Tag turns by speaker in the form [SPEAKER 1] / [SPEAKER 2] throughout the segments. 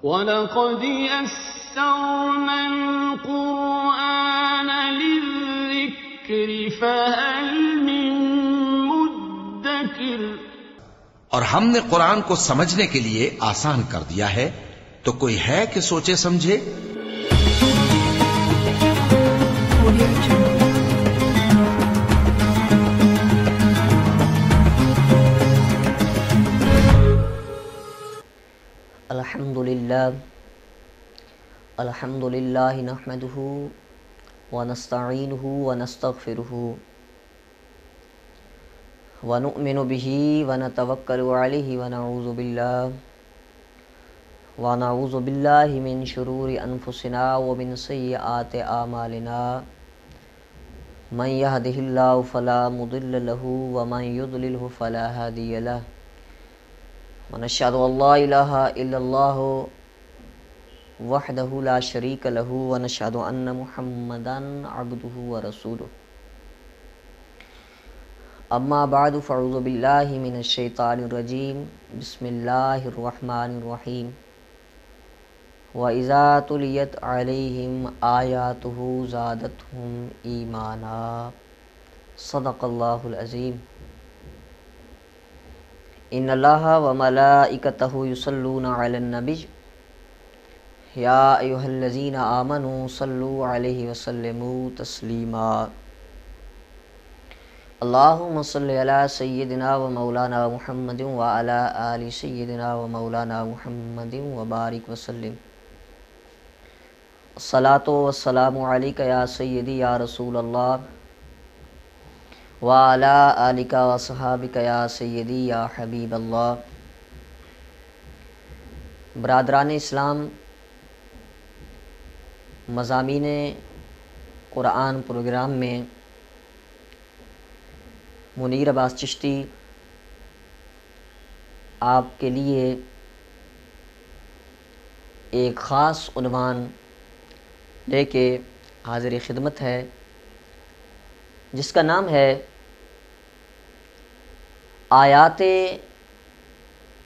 [SPEAKER 1] وَلَقَدْ يَسَّرْنَا الْقُرْآنَ لِلذِّكْرِ فَهَلْ مِن مُّدَّكِرٍ۔
[SPEAKER 2] اور ہم نے قرآن کو سمجھنے کے لیے آسان کر دیا ہے، تو کوئی ہے کہ سوچے سمجھے؟
[SPEAKER 3] الحمد للہ نحمده ونستعینه ونستغفره ونؤمن به ونتوکل علیہ ونعوذ باللہ من شرور انفسنا ومن سیئات اعمالنا من يهده اللہ فلا مضل له ومن يضلله فلا هادی له ونشهد ان لا الہ الا اللہ وحدہ لا شریک له ونشهد ان محمدا عبدہ ورسولہ اما بعد فاعوذ باللہ من الشیطان الرجیم بسم اللہ الرحمن الرحیم وَإِذَا تُلِيَتْ عَلَيْهِمْ آيَاتُهُ زَادَتْهُمْ إِيمَانًا صدق اللہ العظیم۔ ان اللہ وملائکتہ یصلون علی النبی یا ایھا الذین آمنوا صلوا علیہ وسلموا تسلیما۔ اللہم صل علی سیدنا و مولانا محمد وعلی آل سیدنا و مولانا محمد وبارک وسلم۔ الصلاۃ والسلام علیک یا سیدی یا رسول اللہ وعلی آلک وصحابک یا سیدی یا حبیب اللہ۔ برادران اسلام، مضامین قرآن پروگرام میں منیر عباس چشتی آپ کے لیے ایک خاص عنوان لے کے حاضر خدمت ہے، جس کا نام ہے آیات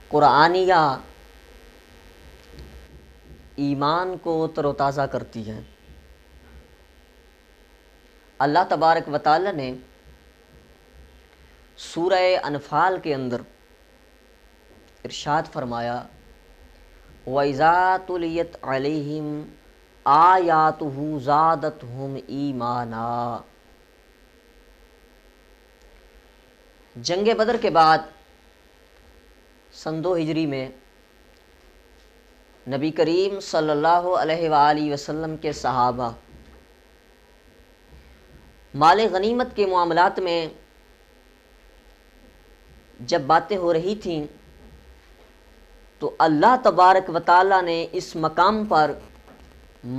[SPEAKER 3] قرآنیہ ایمان کو تر و تازہ کرتی ہیں۔ اللہ تبارک و تعالی نے سورہ انفال کے اندر ارشاد فرمایا وَإِذَا تُلِيَتْ عَلَيْهِمْ آیاتُهُ زَادَتْهُمْ ایمانا۔ جنگ بدر کے بعد سن 2 ہجری میں نبی کریم صلی اللہ علیہ وآلہ وسلم کے صحابہ مال غنیمت کے معاملات میں جب باتیں ہو رہی تھیں تو اللہ تبارک و تعالی نے اس مقام پر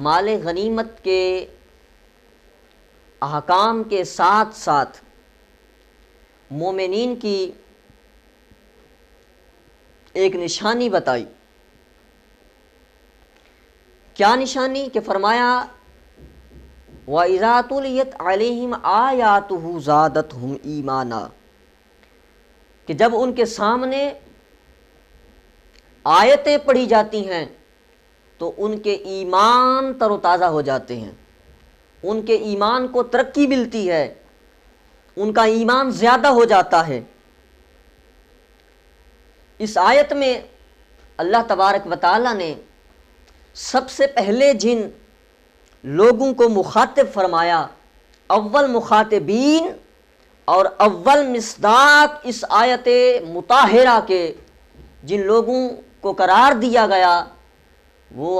[SPEAKER 3] مال غنیمت کے احکام کے ساتھ ساتھ مومنین کی ایک نشانی بتائی۔ کیا نشانی؟ کہ فرمایا وَإِذَا تُلِيَتْ عَلَيْهِمْ آيَاتُهُ زَادَتْهُمْ إِيمَانًا، کہ جب ان کے سامنے آیتیں پڑھی جاتی ہیں تو ان کے ایمان تر و تازہ ہو جاتے ہیں، ان کے ایمان کو ترقی ملتی ہے، ان کا ایمان زیادہ ہو جاتا ہے۔ اس آیت میں اللہ تبارک و تعالی نے سب سے پہلے جن لوگوں کو مخاطب فرمایا، اول مخاطبین اور اول مصداق اس آیت مطہرہ کے جن لوگوں کو قرار دیا گیا وہ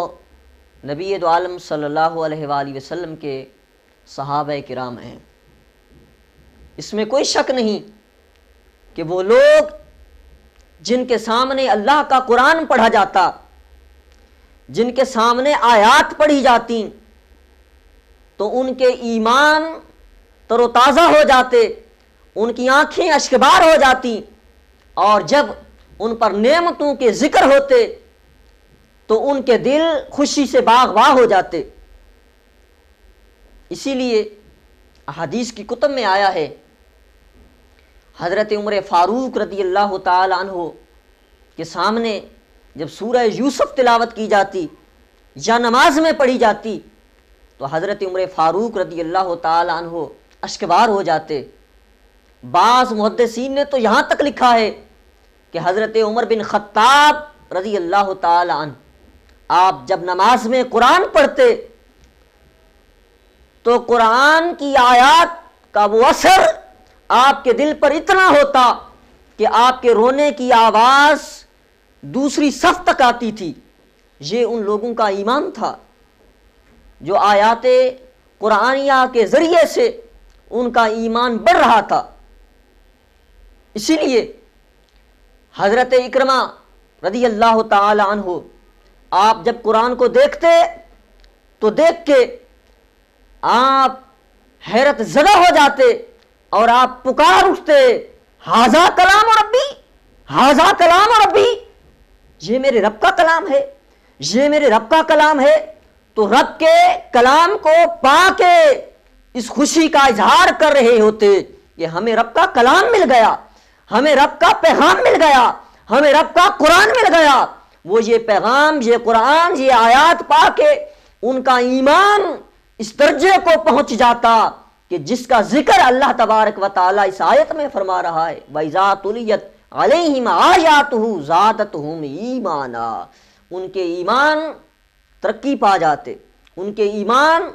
[SPEAKER 3] نبی دو عالم صلی اللہ علیہ وآلہ وسلم کے صحابہ کرام ہیں۔ اس میں کوئی شک نہیں کہ وہ لوگ جن کے سامنے اللہ کا قرآن پڑھا جاتا، جن کے سامنے آیات پڑھی جاتی تو ان کے ایمان تر و تازہ ہو جاتے، ان کی آنکھیں اشکبار ہو جاتی، اور جب ان پر نعمتوں کے ذکر ہوتے تو ان کے دل خوشی سے باغ باغ ہو جاتے۔ اسی لیے احادیث کی کتب میں آیا ہے، حضرت عمر فاروق رضی اللہ تعالی عنہ کے سامنے جب سورہ یوسف تلاوت کی جاتی یا نماز میں پڑھی جاتی تو حضرت عمر فاروق رضی اللہ تعالی عنہ اشکبار ہو جاتے۔ بعض محدثین نے تو یہاں تک لکھا ہے کہ حضرت عمر بن خطاب رضی اللہ تعالی عنہ آپ جب نماز میں قرآن پڑھتے تو قرآن کی آیات کا وہ اثر آپ کے دل پر اتنا ہوتا کہ آپ کے رونے کی آواز دوسری صف تک آتی تھی۔ یہ ان لوگوں کا ایمان تھا جو آیات قرآنیہ کے ذریعے سے ان کا ایمان بڑھ رہا تھا۔ اسی لیے حضرت اکرمہ رضی اللہ تعالی عنہ آپ جب قرآن کو دیکھتے تو دیکھ کے آپ حیرت زدہ ہو جاتے اور آپ پکار اٹھتے، ھذا کلام ربی، ھذا کلام ربی، یہ میرے رب کا کلام ہے، یہ میرے رب کا کلام ہے۔ تو رب کے کلام کو پا کے اس خوشی کا اظہار کر رہے ہوتے کہ ہمیں رب کا کلام مل گیا، ہمیں رب کا پیغام مل گیا، ہمیں رب کا قرآن مل گیا۔ وہ یہ پیغام، یہ قرآن، یہ آیات پا کے ان کا ایمان اس درجے کو پہنچ جاتا کہ جس کا ذکر اللہ تبارک و تعالی اس آیت میں فرما رہا ہے، وَإِذَا تُلِيَتْ عَلَيْهِمْ آيَاتُهُ زَادَتْهُمْ ایمانا، ان کے ایمان ترقی پا جاتے، ان کے ایمان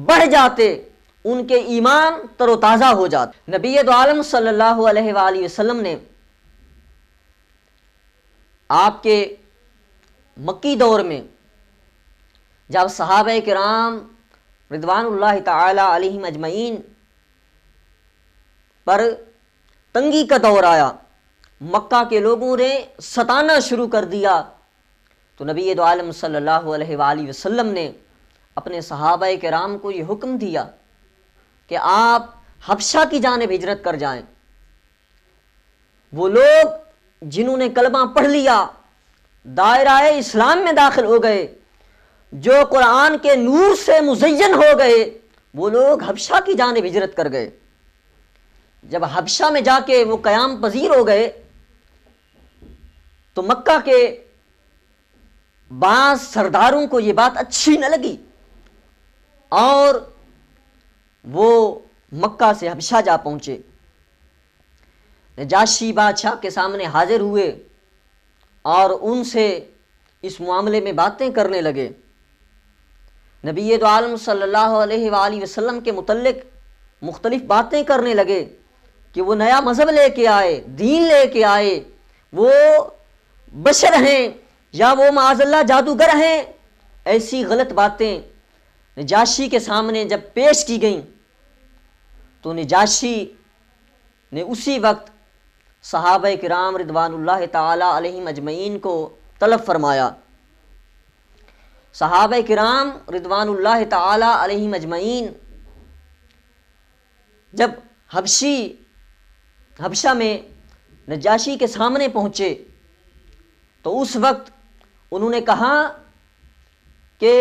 [SPEAKER 3] بڑھ جاتے، ان کے ایمان تر و تازہ ہو جاتے۔ نبی دو عالم صلی اللہ علیہ وآلہ وسلم نے آپ کے مکی دور میں جب صحابہ کرام رضوان اللہ تعالی علیہم اجمعین پر تنگی کا دور آیا، مکہ کے لوگوں نے ستانا شروع کر دیا، تو نبی دو عالم صلی اللہ علیہ وآلہ وسلم نے اپنے صحابہ کرام کو یہ حکم دیا کہ آپ حبشہ کی جانب ہجرت کر جائیں۔ وہ لوگ جنہوں نے کلمہ پڑھ لیا، دائرہ اسلام میں داخل ہو گئے، جو قرآن کے نور سے مزین ہو گئے، وہ لوگ حبشہ کی جانب ہجرت کر گئے۔ جب حبشہ میں جا کے وہ قیام پذیر ہو گئے تو مکہ کے بعض سرداروں کو یہ بات اچھی نہ لگی اور وہ مکہ سے حبشہ جا پہنچے، نجاشی بادشاہ کے سامنے حاضر ہوئے اور ان سے اس معاملے میں باتیں کرنے لگے۔ نبی دو عالم صلی اللہ علیہ وآلہ وسلم کے متعلق مختلف باتیں کرنے لگے کہ وہ نیا مذہب لے کے آئے، دین لے کے آئے، وہ بشر ہیں یا وہ معاذ اللہ جادوگر ہیں۔ ایسی غلط باتیں نجاشی کے سامنے جب پیش کی گئیں تو نجاشی نے اسی وقت صحابہ کرام رضوان اللہ تعالی علیہم اجمعین کو طلب فرمایا۔ صحابہ کرام رضوان اللہ تعالی علیہم اجمعین جب حبشہ میں نجاشی کے سامنے پہنچے تو اس وقت انہوں نے کہا کہ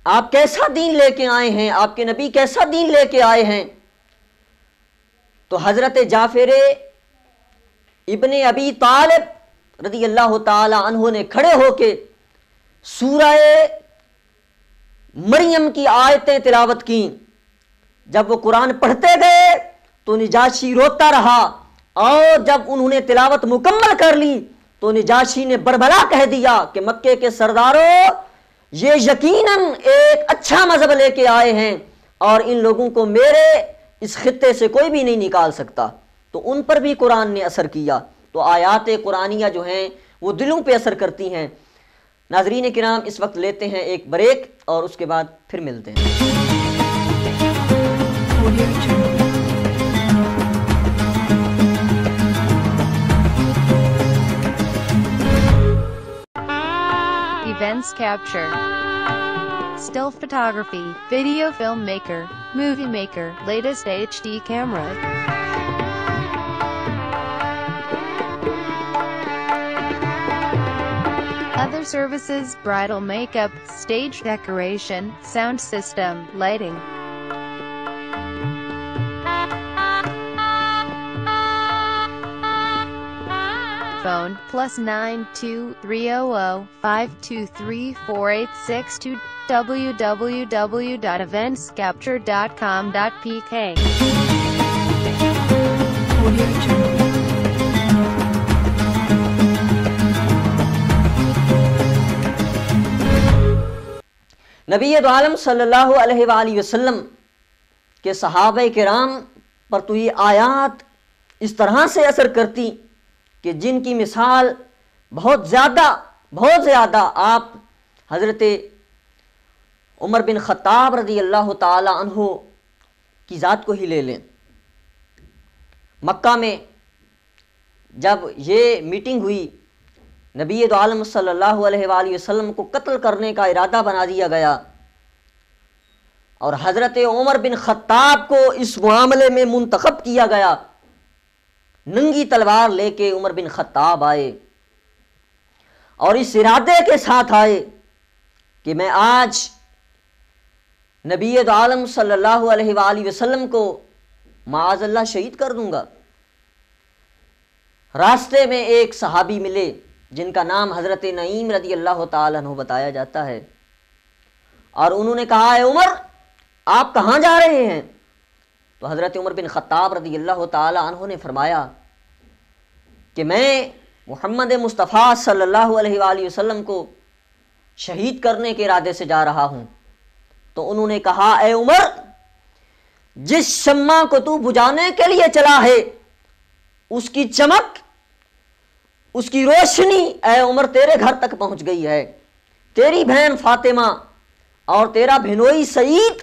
[SPEAKER 3] آپ کیسا دین لے کے آئے ہیں، آپ کے نبی کیسا دین لے کے آئے ہیں؟ تو حضرت جعفر ابن ابی طالب رضی اللہ تعالی عنہ نے کھڑے ہو کے سورہ مریم کی آیتیں تلاوت کی۔ جب وہ قرآن پڑھتے گئے تو نجاشی روتا رہا، اور جب انہوں نے تلاوت مکمل کر لی تو نجاشی نے بربلا کہہ دیا کہ مکے کے سرداروں، یہ یقیناً ایک اچھا مذہب لے کے آئے ہیں اور ان لوگوں کو میرے اس خطے سے کوئی بھی نہیں نکال سکتا۔ تو ان پر بھی قرآن نے اثر کیا۔ تو آیات قرآنیہ جو ہیں وہ دلوں پہ اثر کرتی ہیں۔ ناظرین کرام، اس وقت لیتے ہیں ایک بریک اور اس کے بعد پھر ملتے ہیں۔
[SPEAKER 4] Events capture, still photography, video filmmaker, movie maker, latest HD camera. Other services, bridal makeup, stage decoration, sound system, lighting. Phone phone +9 2300 523 4862 www.eventscapture.com.pk
[SPEAKER 3] نبی دو عالم صلی اللہ علیہ وآلہ وسلم کے صحابہ کرام پر تو یہ آیات اس طرح سے اثر کرتی کہ جن کی مثال بہت زیادہ آپ حضرت عمر بن خطاب رضی اللہ تعالی عنہ کی ذات کو ہی لے لیں۔ مکہ میں جب یہ میٹنگ ہوئی، نبی دو عالم صلی اللہ علیہ وآلہ وسلم کو قتل کرنے کا ارادہ بنا دیا گیا، اور حضرت عمر بن خطاب کو اس معاملے میں منتخب کیا گیا۔ ننگی تلوار لے کے عمر بن خطاب آئے اور اس ارادے کے ساتھ آئے کہ میں آج نبی دو عالم صلی اللہ علیہ وآلہ وسلم کو معاذ اللہ شہید کر دوں گا۔ راستے میں ایک صحابی ملے جن کا نام حضرت نعیم رضی اللہ تعالیٰ عنہ بتایا جاتا ہے، اور انہوں نے کہا اے عمر آپ کہاں جا رہے ہیں؟ تو حضرت عمر بن خطاب رضی اللہ تعالیٰ عنہ نے فرمایا کہ میں محمد مصطفیٰ صلی اللہ علیہ وآلہ وسلم کو شہید کرنے کے ارادے سے جا رہا ہوں۔ تو انہوں نے کہا اے عمر جس شمع کو تو بجھانے کے لیے چلا ہے اس کی چمک، اس کی روشنی اے عمر تیرے گھر تک پہنچ گئی ہے۔ تیری بہن فاطمہ اور تیرا بہنوئی سعید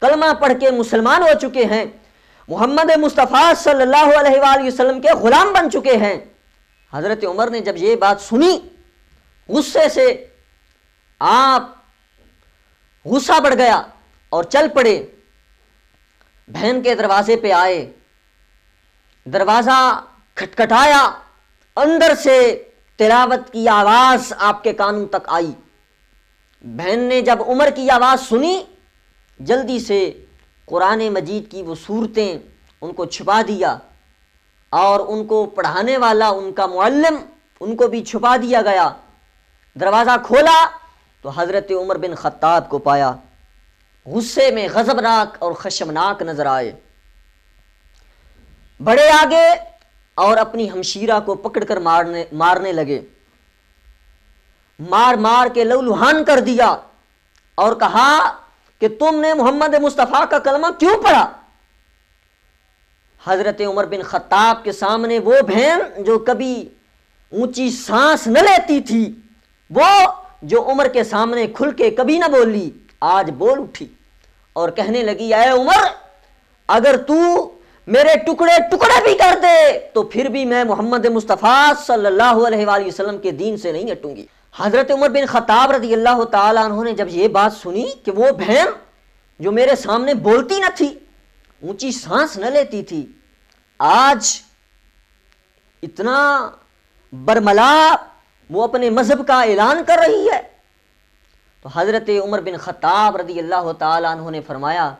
[SPEAKER 3] کلمہ پڑھ کے مسلمان ہو چکے ہیں، محمد مصطفیٰ صلی اللہ علیہ وآلہ وسلم کے غلام بن چکے ہیں۔ حضرت عمر نے جب یہ بات سنی، غصے سے آپ غصہ بڑھ گیا اور چل پڑے، بہن کے دروازے پہ آئے، دروازہ کھٹکھٹایا، اندر سے تلاوت کی آواز آپ کے کانوں تک آئی۔ بہن نے جب عمر کی آواز سنی، جلدی سے قرآن مجید کی وہ صورتیں ان کو چھپا دیا، اور ان کو پڑھانے والا ان کا معلم ان کو بھی چھپا دیا گیا۔ دروازہ کھولا تو حضرت عمر بن خطاب کو پایا، غصے میں غضبناک اور خشمناک نظر آئے، بڑے آگے اور اپنی ہمشیرہ کو پکڑ کر مارنے لگے، مار کے لہولہان کر دیا اور کہا کہ تم نے محمد مصطفیٰ کا کلمہ کیوں پڑھا؟ حضرت عمر بن خطاب کے سامنے وہ بہن جو کبھی اونچی سانس نہ لیتی تھی، وہ جو عمر کے سامنے کھل کے کبھی نہ بولی، آج بول اٹھی اور کہنے لگی اے عمر اگر تو میرے ٹکڑے ٹکڑے بھی کر دے تو پھر بھی میں محمد مصطفیٰ صلی اللہ علیہ وآلہ وسلم کے دین سے نہیں ہٹوں گی۔ حضرت عمر بن خطاب رضی اللہ تعالیٰ عنہ نے جب یہ بات سنی کہ وہ بہن جو میرے سامنے بولتی نہ تھی، اونچی سانس نہ لیتی تھی، آج اتنا برملا وہ اپنے مذہب کا اعلان کر رہی ہے، تو حضرت عمر بن خطاب رضی اللہ تعالیٰ عنہ نے فرمایا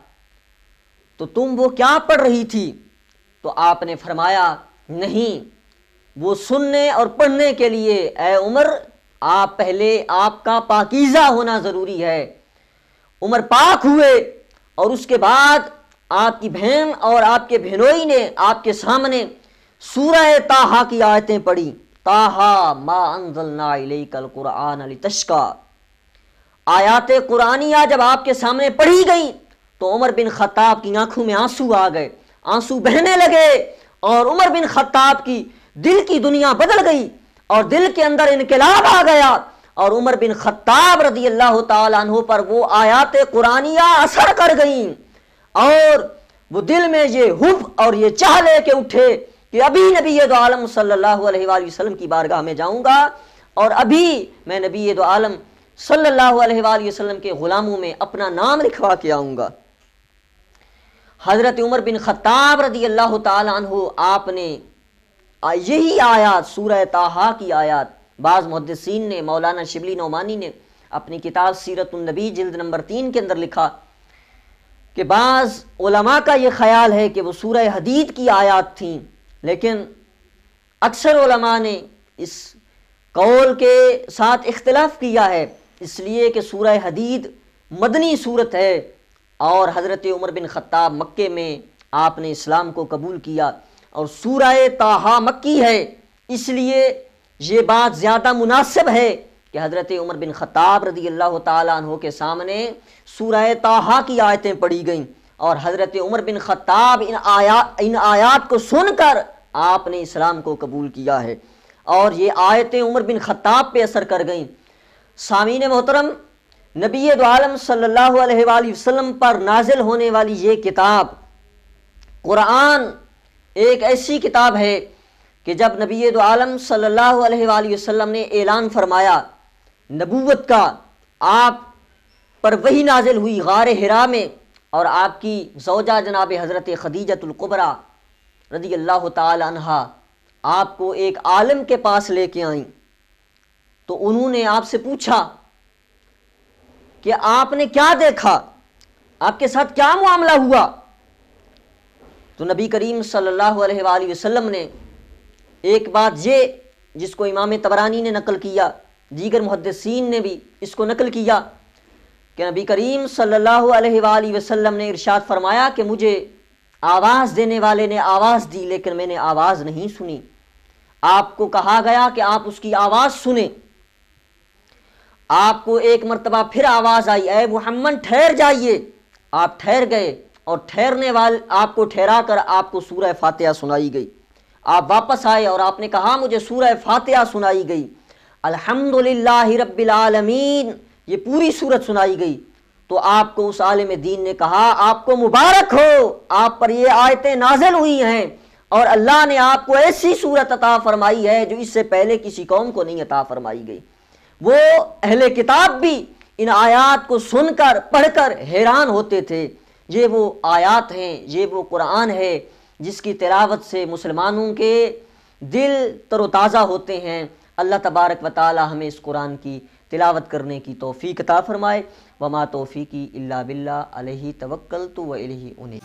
[SPEAKER 3] تو تم وہ کیا پڑھ رہی تھی؟ تو آپ نے فرمایا نہیں، وہ سننے اور پڑھنے کے لیے اے عمر آپ پہلے آپ کا پاکیزہ ہونا ضروری ہے۔ عمر پاک ہوئے اور اس کے بعد آپ کی بہن اور آپ کے بہنوئی نے آپ کے سامنے سورہ طٰہٰ کی آیتیں پڑھی، طٰہٰ ما انزلنا الیک القرآن لتشقیٰ۔ آیات قرآنیہ جب آپ کے سامنے پڑھی گئی تو عمر بن خطاب کی آنکھوں میں آنسو آ گئے، آنسو بہنے لگے، اور عمر بن خطاب کی دل کی دنیا بدل گئی اور دل کے اندر انقلاب آ گیا، اور عمر بن خطاب رضی اللہ تعالیٰ عنہ پر وہ آیات قرآنیہ اثر کر گئیں، اور وہ دل میں یہ حب اور یہ چاہ لے کے اٹھے کہ ابھی نبی دو عالم صلی اللہ علیہ وآلہ وسلم کی بارگاہ میں جاؤں گا، اور ابھی میں نبی دو عالم صلی اللہ علیہ وآلہ وسلم کے غلاموں میں اپنا نام لکھوا کے آؤں گا۔ حضرت عمر بن خطاب رضی اللہ تعالیٰ عنہ آپ نے یہی آیات سورہ طٰہٰ کی آیات، بعض محدثین نے، مولانا شبلی نعمانی نے اپنی کتاب سیرت النبی جلد نمبر 3 کے اندر لکھا کہ بعض علماء کا یہ خیال ہے کہ وہ سورہ حدید کی آیات تھیں، لیکن اکثر علماء نے اس قول کے ساتھ اختلاف کیا ہے، اس لیے کہ سورہ حدید مدنی صورت ہے اور حضرت عمر بن خطاب مکے میں آپ نے اسلام کو قبول کیا، اور سورہ طٰہٰ مکی ہے، اس لیے یہ بات زیادہ مناسب ہے کہ حضرت عمر بن خطاب رضی اللہ تعالیٰ عنہ کے سامنے سورہ طٰہٰ کی آیتیں پڑھی گئیں، اور حضرت عمر بن خطاب ان آیات کو سن کر آپ نے اسلام کو قبول کیا ہے، اور یہ آیتیں عمر بن خطاب پہ اثر کر گئیں۔ سامعین محترم، نبی دو عالم صلی اللہ علیہ وآلہ وسلم پر نازل ہونے والی یہ کتاب قرآن ایک ایسی کتاب ہے کہ جب نبی دو عالم صلی اللہ علیہ وآلہ وسلم نے اعلان فرمایا نبوت کا، آپ پر وحی نازل ہوئی غار حرا میں، اور آپ کی زوجہ جناب حضرت خدیجۃ الکبریٰ رضی اللہ تعالی عنہا آپ کو ایک عالم کے پاس لے کے آئیں، تو انہوں نے آپ سے پوچھا کہ آپ نے کیا دیکھا، آپ کے ساتھ کیا معاملہ ہوا؟ تو نبی کریم صلی اللہ علیہ وآلہ وسلم نے ایک بات یہ جس کو امام طبرانی نے نقل کیا، دیگر محدثین نے بھی اس کو نقل کیا، کہ نبی کریم صلی اللہ علیہ وآلہ وسلم نے ارشاد فرمایا کہ مجھے آواز دینے والے نے آواز دی لیکن میں نے آواز نہیں سنی۔ آپ کو کہا گیا کہ آپ اس کی آواز سنیں، آپ کو ایک مرتبہ پھر آواز آئی، اے محمد ٹھہر جائیے، آپ ٹھہر گئے، اور ٹھہرنے والے آپ کو ٹھہرا کر آپ کو سورہ فاتحہ سنائی گئی۔ آپ واپس آئے اور آپ نے کہا مجھے سورہ فاتحہ سنائی گئی، الحمدللہ رب العالمین، یہ پوری سورت سنائی گئی۔ تو آپ کو اس عالم دین نے کہا آپ کو مبارک ہو، آپ پر یہ آیتیں نازل ہوئی ہیں، اور اللہ نے آپ کو ایسی سورت عطا فرمائی ہے جو اس سے پہلے کسی قوم کو نہیں عطا فرمائی گئی۔ وہ اہل کتاب بھی ان آیات کو سن کر پڑھ کر حیران ہوتے تھے۔ یہ وہ آیات ہیں، یہ وہ قرآن ہے جس کی تلاوت سے مسلمانوں کے دل تر و تازہ ہوتے ہیں۔ اللہ تبارک و تعالی ہمیں اس قرآن کی تلاوت کرنے کی توفیق عطا فرمائے۔ وما توفیقی الا باللہ، علیہ توکلت و الیہ انیب۔